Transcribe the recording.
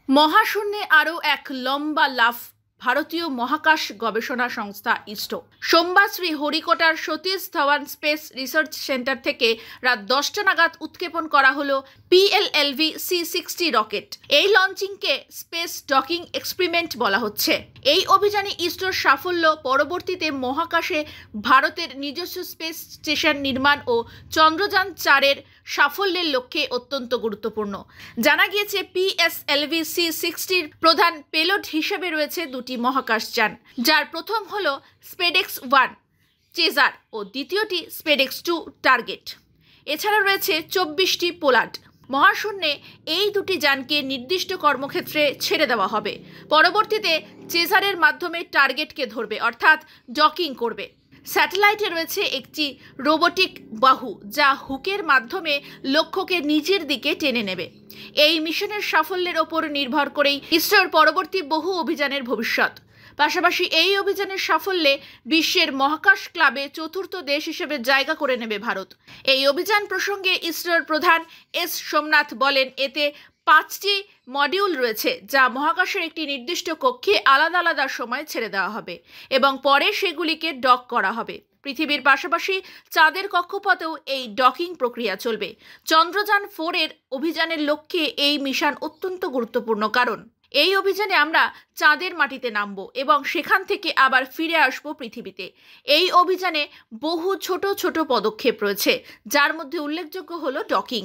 মহাশূন্যে আরও এক লম্বা লাফ ভারতীয় মহাকাশ গবেষণা সংস্থা ইসরো। সোমবার শ্রীহরিকোটার Satish Dhawan space research centre থেকে রাত 10টা নাগাদ উৎক্ষেপণ করা হলো PLLV C60 রকেট। এই লঞ্চিংকে স্পেস ডকিং এক্সপেরিমেন্ট বলা হচ্ছে। এই অভিযানে ইসরোর সাফল্য পরবর্তীতে মহাকাশে ভারতের নিজস্ব স্পেস স্টেশন নির্মাণ ও চন্দ্রযান 4-এর সাফল্যের লক্ষ্যে অত্যন্ত গুরুত্বপূর্ণ। জানা গিয়েছে PSLV C60-র প্রধান পেলোড হিসেবে রয়েছে দুটি মহাকাশযান, যার প্রথম হলো SpaceX-1 চেজার ও দ্বিতীয়টি SpaceX-2 টার্গেট। এছাড়া রয়েছে 24টি পোলার্ড। মহাশূন্যে এই দুটি যানকে নির্দিষ্ট কর্মক্ষেত্রে ছেড়ে দেওয়া হবে। পরবর্তীতে চেজারের মাধ্যমে টার্গেটকে ধরবে, অর্থাৎ ডকিং করবে। স্যাটেলাইটে রয়েছে একটি রোবোটিক বাহু, যা হুকের মাধ্যমে লক্ষ্যকে নিজের দিকে টেনে নেবে। এই মিশনের সাফল্যের ওপর নির্ভর করেই ইসরোর পরবর্তী বহু অভিযানের ভবিষ্যৎ। পাশাপাশি এই অভিযানের সাফল্যে বিশ্বের মহাকাশ ক্লাবে চতুর্থ দেশ হিসেবে জায়গা করে নেবে ভারত। এই অভিযান প্রসঙ্গে ইসরোর প্রধান এস সোমনাথ বলেন, এতে 5টি মডিউল রয়েছে, যা মহাকাশের একটি নির্দিষ্ট কক্ষে আলাদা আলাদা সময় ছেড়ে দেওয়া হবে এবং পরে সেগুলিকে ডক করা হবে। পৃথিবীর পাশাপাশি চাঁদের কক্ষপথেও এই ডকিং প্রক্রিয়া চলবে। চন্দ্রযান 4-এর অভিযানের লক্ষ্যে এই মিশন অত্যন্ত গুরুত্বপূর্ণ, কারণ এই অভিযানে আমরা চাঁদের মাটিতে নামব এবং সেখান থেকে আবার ফিরে আসব পৃথিবীতে। এই অভিযানে বহু ছোট ছোট পদক্ষেপ রয়েছে, যার মধ্যে উল্লেখযোগ্য হলো ডকিং।